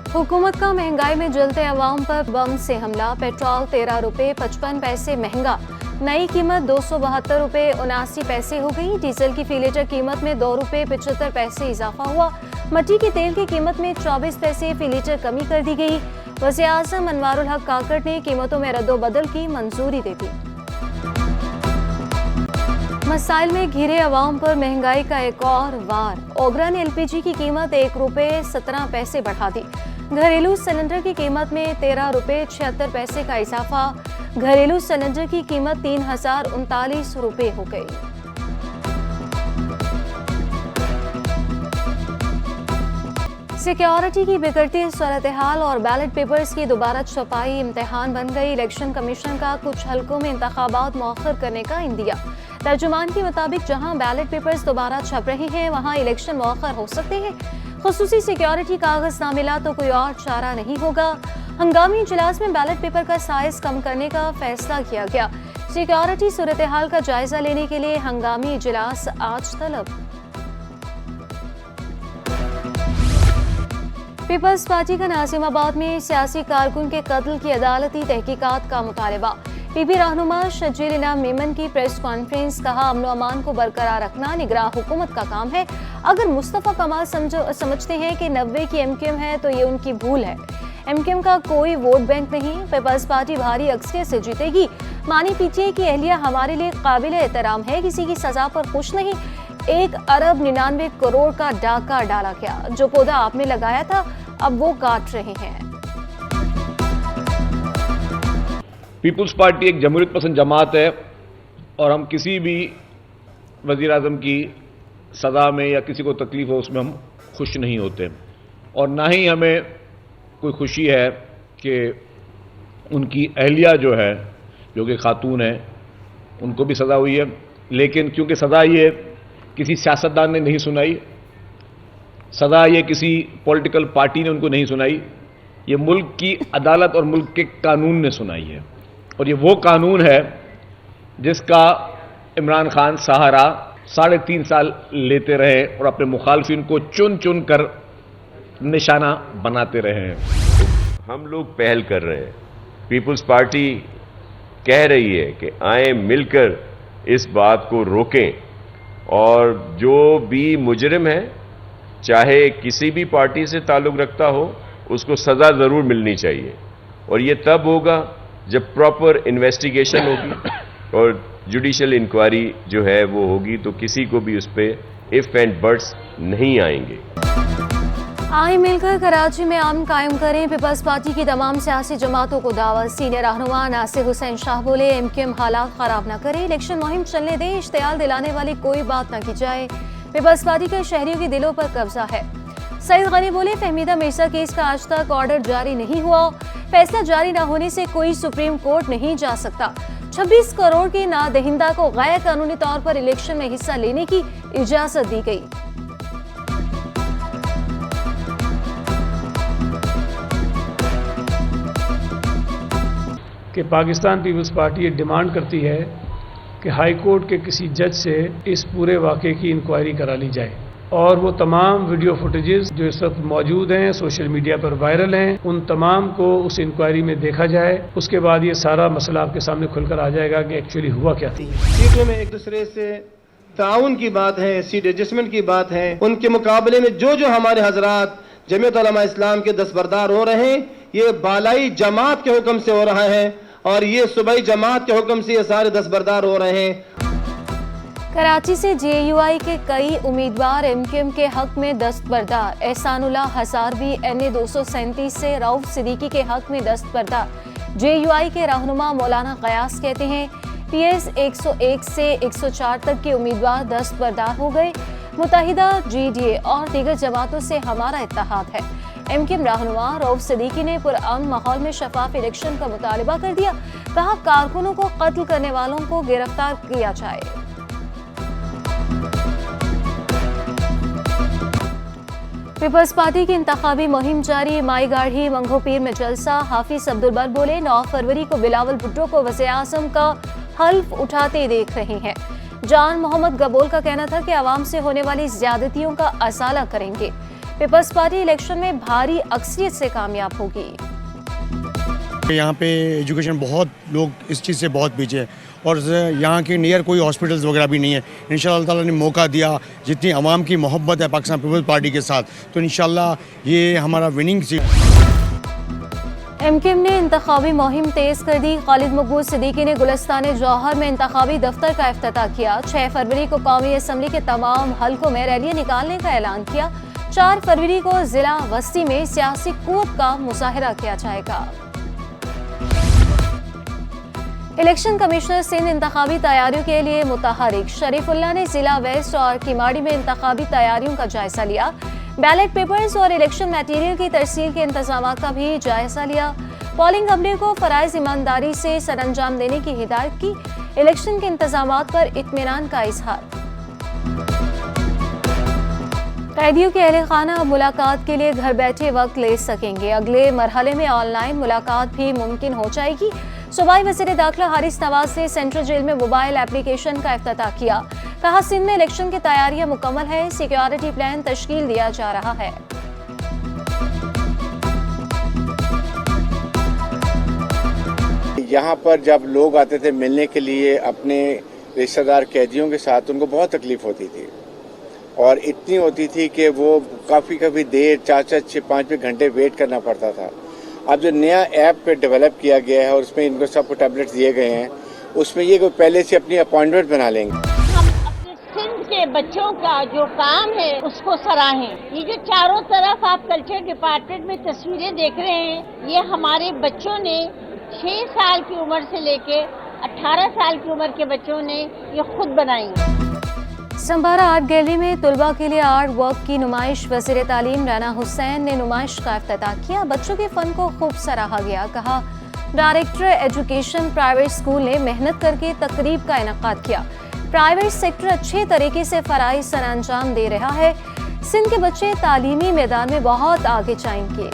हुकूमत का महंगाई में जलते अवाम पर बम से हमला। पेट्रोल 13 रुपए 55 पैसे महंगा, नई कीमत 272 रुपए 79 पैसे हो गई। डीजल की फी लीटर कीमत में 2 रुपए 75 पैसे इजाफा हुआ। मट्टी के तेल की कीमत में 24 पैसे फी लीटर कमी कर दी गई। वज़ीर-ए-आज़म अनवारुल हक काकड़ ने कीमतों में रद्दोबदल की मंजूरी दे दी। मसाइल में घिरे अवाम पर महंगाई का एक और वार। ओबरा ने LPG की कीमत 1 रुपए 17 पैसे बढ़ा दी। घरेलू सिलेंडर की कीमत में 13 रुपए 76 पैसे का इजाफा। घरेलू सिलेंडर की कीमत 3039 रुपए हो गई। सिक्योरिटी की बिगड़ती सूरत-ए-हाल और बैलेट पेपर्स की दोबारा छपाई इम्तिहान बन गई। इलेक्शन कमीशन का कुछ हलकों में इंतखाबात मौखर करने का इंदिया। तर्जुमान के मुताबिक जहां बैलेट पेपर्स दोबारा छप रहे हैं वहां इलेक्शन मौखर हो सकते हैं। खुसूसी सिक्योरिटी कागज ना मिला तो कोई और चारा नहीं होगा। हंगामी इजलास में बैलेट पेपर का साइज कम करने का फैसला किया गया। सिक्योरिटी सूरत-ए-हाल का जायजा लेने के लिए हंगामी इजलास आज तलब। पीपल्स पार्टी का नाजिमाबाद में सियासी कारकुन के कत्ल की अदालती तहकीकात का मुतालबा। पीपी रहनुमा शजीर इनाम मेमन की प्रेस कॉन्फ्रेंस। कहा, अमन व अमान को बरकरार रखना निगरान हुकूमत का काम है। अगर मुस्तफ़ा कमाल समझते हैं कि 90 की MQM है तो ये उनकी भूल है। MQM का कोई वोट बैंक नहीं। पीपल्स पार्टी भारी अक्सरियत से जीतेगी। मानी PTA की अहलिया हमारे लिए काबिल एहतराम है, किसी की सजा पर खुश नहीं। 1 अरब 99 करोड़ का डाका डाला गया। जो पौधा आपने लगाया था अब वो काट रहे हैं। पीपुल्स पार्टी एक जमहूरियत पसंद जमात है और हम किसी भी वज़ीर आज़म की सज़ा में या किसी को तकलीफ हो उसमें हम खुश नहीं होते और ना ही हमें कोई खुशी है कि उनकी अहलिया जो है, जो कि खातून है, उनको भी सज़ा हुई है। लेकिन क्योंकि सज़ा ये किसी सियासतदान ने नहीं सुनाई, सज़ा ये किसी पॉलिटिकल पार्टी ने उनको नहीं सुनाई, ये मुल्क की अदालत और मुल्क के कानून ने सुनाई है। और ये वो कानून है जिसका इमरान खान सहारा 3.5 साल लेते रहे और अपने मुखालफिन को चुन चुन कर निशाना बनाते रहे हैं। हम लोग पहल कर रहे हैं। पीपुल्स पार्टी कह रही है कि आए मिलकर इस बात को रोकें और जो भी मुजरिम है, चाहे किसी भी पार्टी से ताल्लुक़ रखता हो, उसको सज़ा ज़रूर मिलनी चाहिए। और ये तब होगा जब प्रॉपर इन्वेस्टिगेशन होगी और जुडिशल इंक्वायरी जो है वो होगी, तो किसी को भी उस पर इफ एंड बट्स नहीं आएंगे। आए मिलकर कराची में अमन कायम करें। पीपल्स पार्टी की तमाम सियासी जमातों को दावत। सीनियर रहनुमा नासिर हुसैन शाह बोले, MQM हालात खराब न करे, इलेक्शन मुहिम चलने दें, इश्तियाल दिलाने वाली कोई बात न की जाए। पीपल्स पार्टी का शहरियों के दिलों पर कब्जा है। सईद गनी बोले, फहमीदा मिर्जा केस का आज तक ऑर्डर जारी नहीं हुआ। फैसला जारी न होने से कोई सुप्रीम कोर्ट नहीं जा सकता। 26 करोड़ के नादहिंदा को गैर कानूनी तौर पर इलेक्शन में हिस्सा लेने की इजाजत दी गई। कि पाकिस्तान पीपल्स पार्टी ये डिमांड करती है कि हाई कोर्ट के किसी जज से इस पूरे वाक़े की इंक्वायरी करा ली जाए और वो तमाम वीडियो फुटेजेस जो इस वक्त मौजूद हैं, सोशल मीडिया पर वायरल हैं, उन तमाम को उस इंक्वायरी में देखा जाए। उसके बाद ये सारा मसला आपके सामने खुलकर आ जाएगा कि एक्चुअली हुआ क्या था। सीटों में एक दूसरे से ताउन की बात है, सीट एडजस्टमेंट की बात है। उनके मुकाबले में जो जो हमारे हजरात जमीयत उलमा इस्लाम के दस्तबरदार हो रहे हैं, ये बालाई जमात के हुक्म से हो रहा है और ये सूबाई जमात के हुक्म से ये सारे दस्तबरदार हो रहे हैं। कराची से JUI के कई उम्मीदवार MQM के हक में दस्तबरदार। एहसानुल्लाह हजारवी NA 237 से रऊफ सिद्दीकी के हक में दस्तबरदार। JUI के रहनुमा मौलाना गयास कहते हैं, PS 101 से 104 तक के उम्मीदवार दस्तबरदार हो गए। मुत्तहिदा GDA और दीगर जमातों से हमारा इत्तेहाद है। MQM रहनुमा रऊफ सिद्दीकी ने पुरअमन माहौल में शफाफ इलेक्शन का मुतालबा कर दिया। कहा, कारकुनों को कत्ल करने वालों को गिरफ्तार किया जाए। पीपल्स पार्टी की इंतखाबी मुहिम जारी। माई गाढ़ी मंगोपीर में जलसा। हाफिज अब्दुल बर बोले, 9 फरवरी को बिलावल भुट्टो को वज़ीर-ए-आज़म का हल्फ उठाते देख रहे हैं। जान मोहम्मद गबोल का कहना था कि आवाम से होने वाली ज्यादतियों का असाला करेंगे। पीपल्स पार्टी इलेक्शन में भारी अक्सरियत से कामयाब होगी। यहाँ पे एजुकेशन बहुत लोग इस चीज़ से बहुत पीछे है और यहाँ के नियर कोई हॉस्पिटल्स वगैरह भी नहीं है। इंशाअल्लाह ताला ने मौका दिया, जितनी आवाम की मोहब्बत है पाकिस्तान पीपल्स पार्टी के साथ, तो इंशाअल्लाह ये हमारा विनिंग सीट। एमक्यूएम ने इंतखाबी मुहिम तेज कर दी। खालिद मकबूल सिद्दीकी ने गुलिस्तान जौहर में इंतखाबी दफ्तर का इफ्तिताह किया। 6 फरवरी को कौमी असम्बली के तमाम हलकों में रैलियां निकालने का ऐलान किया। 4 फरवरी को जिला वस्ती में सियासी कुव्वत का मुजाहरा किया जाएगा। इलेक्शन कमिश्नर सिंध इंतखाबी तैयारियों के लिए मुतहरिक। शरीफुल्लाह ने जिला वेस्ट और किमाड़ी में इंतखाबी तैयारियों का जायजा लिया। बैलेट पेपर्स और इलेक्शन मटेरियल की तरसील के इंतजाम का भी जायजा लिया। पोलिंग अमले को फराइज ईमानदारी से सरअंजाम देने की हिदायत की। इलेक्शन के इंतजामात पर इत्मीनान का इजहार। कैदियों के अहले खाना अब मुलाकात के लिए घर बैठे वक्त ले सकेंगे। अगले मरहले में ऑनलाइन मुलाकात भी मुमकिन हो जाएगी। सूबाई वज़ीर दाखिला हारिस नवाज ने सेंट्रल जेल में मोबाइल एप्लीकेशन का इफ्तिताह किया। कहा, सिंध में इलेक्शन की तैयारियां मुकम्मल है, सिक्योरिटी प्लान तश्कील दिया जा रहा है। यहाँ पर जब लोग आते थे मिलने के लिए अपने रिश्तेदार कैदियों के साथ, उनको बहुत तकलीफ होती थी और इतनी होती थी कि वो काफ़ी देर 4-5 घंटे वेट करना पड़ता था। अब जो नया ऐप पे डेवलप किया गया है और उसमें इनको सबको टैबलेट्स दिए गए हैं, उसमें ये कोई पहले से अपनी अपॉइंटमेंट बना लेंगे। हम अपने सिंध के बच्चों का जो काम है उसको सराहें। ये जो चारों तरफ आप कल्चर डिपार्टमेंट में तस्वीरें देख रहे हैं, ये हमारे बच्चों ने 6 साल की उम्र से लेके 18 साल की उम्र के बच्चों ने ये खुद बनाई। संबारा आर्ट गैलरी में तुलबा के लिए आर्ट वर्क की नुमाइश। वज़ीर तालीम राना हुसैन ने नुमाइश का इफ्तिताह किया। बच्चों के फन को खूब सराहा गया। कहा, डायरेक्टर एजुकेशन प्राइवेट स्कूल ने मेहनत करके तकरीब का इनेकाद किया। प्राइवेट सेक्टर अच्छे तरीके से फराइज सरअंजाम दे रहा है। सिंध के बच्चे तालीमी मैदान में बहुत आगे जाएंगे।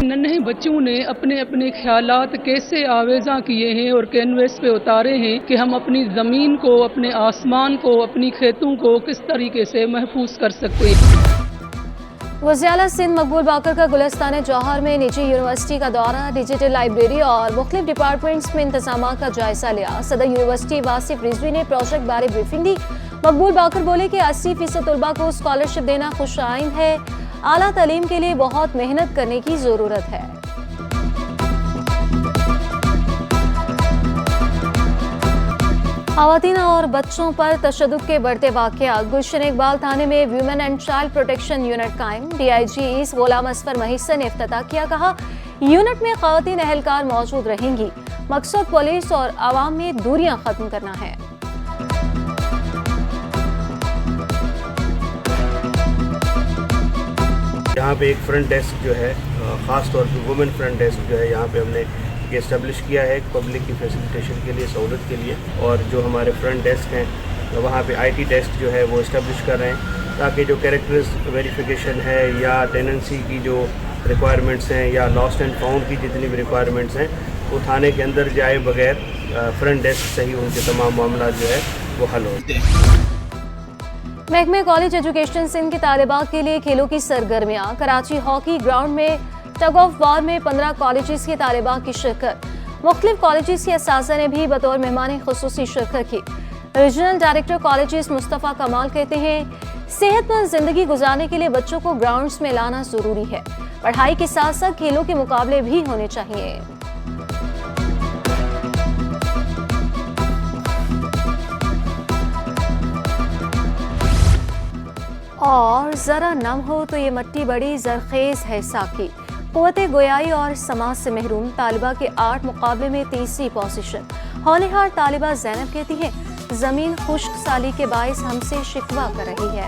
नन्हे बच्चों ने अपने अपने ख्यालात कैसे आवेज़ा किए हैं और कैनवस पे उतारे हैं कि हम अपनी ज़मीन को, अपने आसमान को, अपनी खेतों को किस तरीके से महफूज कर सकते हैं। वज़ीर सिंध मकबूल बाकर का गुलिस्तान जौहर में निजी यूनिवर्सिटी का दौरा। डिजिटल लाइब्रेरी और मुख्तलिफ डिपार्टमेंट्स में इंतजाम का जायजा लिया। सदर यूनिवर्सिटी वासिफ रिजवी ने प्रोजेक्ट बारे ब्रीफिंग दी। मकबूल बाकर बोले कि 80% तलबा को स्कॉलरशिप देना खुशाइन है। आला तालीम के लिए बहुत मेहनत करने की जरूरत है। ख़वातीन और बच्चों पर तशद्दुद के बढ़ते वाक़यात। गुलशन इकबाल थाने में women and child protection unit कायम। DIG ईस्ट गुलाम असफर महिसन ने इफ्तिताह किया। कहा, यूनिट में ख़वातीन अहलकार मौजूद रहेंगी। मकसद पुलिस और आवाम में दूरियां खत्म करना है। यहाँ पे एक फ्रंट डेस्क जो है, ख़ास तौर पे वुमेन फ्रंट डेस्क जो है, यहाँ पे हमने ये इस्टेब्लिश किया है पब्लिक की फैसिलिटेशन के लिए, सहूलत के लिए। और जो हमारे फ्रंट डेस्क हैं वहाँ पे IT डेस्क जो है वो इस्टेब्लिश कर रहे हैं, ताकि जो कैरेक्टर्स वेरिफिकेशन है या टेनेंसी की जो रिक्वायरमेंट्स हैं या लॉस्ट एंड फाउंड की जितनी भी रिक्वायरमेंट्स हैं, वो थाने के अंदर जाए बगैर फ्रंट डेस्क से ही उनके तमाम मामला जो है वो हल होते हैं। महकमे कॉलेज एजुकेशन सिंध के तालिबात के लिए खेलों की सरगर्मियां। कराची हॉकी ग्राउंड में टग ऑफ वार में 15 कॉलेजेस के तालिबात की शिरकत। मुख्तलिफ कॉलेजेस के असातिज़ा ने भी बतौर मेहमान खुसूसी शिरकत की। रीजनल डायरेक्टर कॉलेजेस मुस्तफ़ा कमाल कहते हैं, सेहतमंद जिंदगी गुजारने के लिए बच्चों को ग्राउंड्स में लाना जरूरी है। पढ़ाई के साथ साथ खेलों के मुकाबले भी होने चाहिए। और ज़रा नम हो तो ये मट्टी बड़ी जरखेज़ है साकी। क़ुव्वत गोयाई और समाज से महरूम तालिबा के आर्ट मुकाबले में तीसरी पोजीशन। होनहार तालिबा ज़ैनब कहती है, ज़मीन खुश्क साली के बायस हमसे शिकवा कर रही है।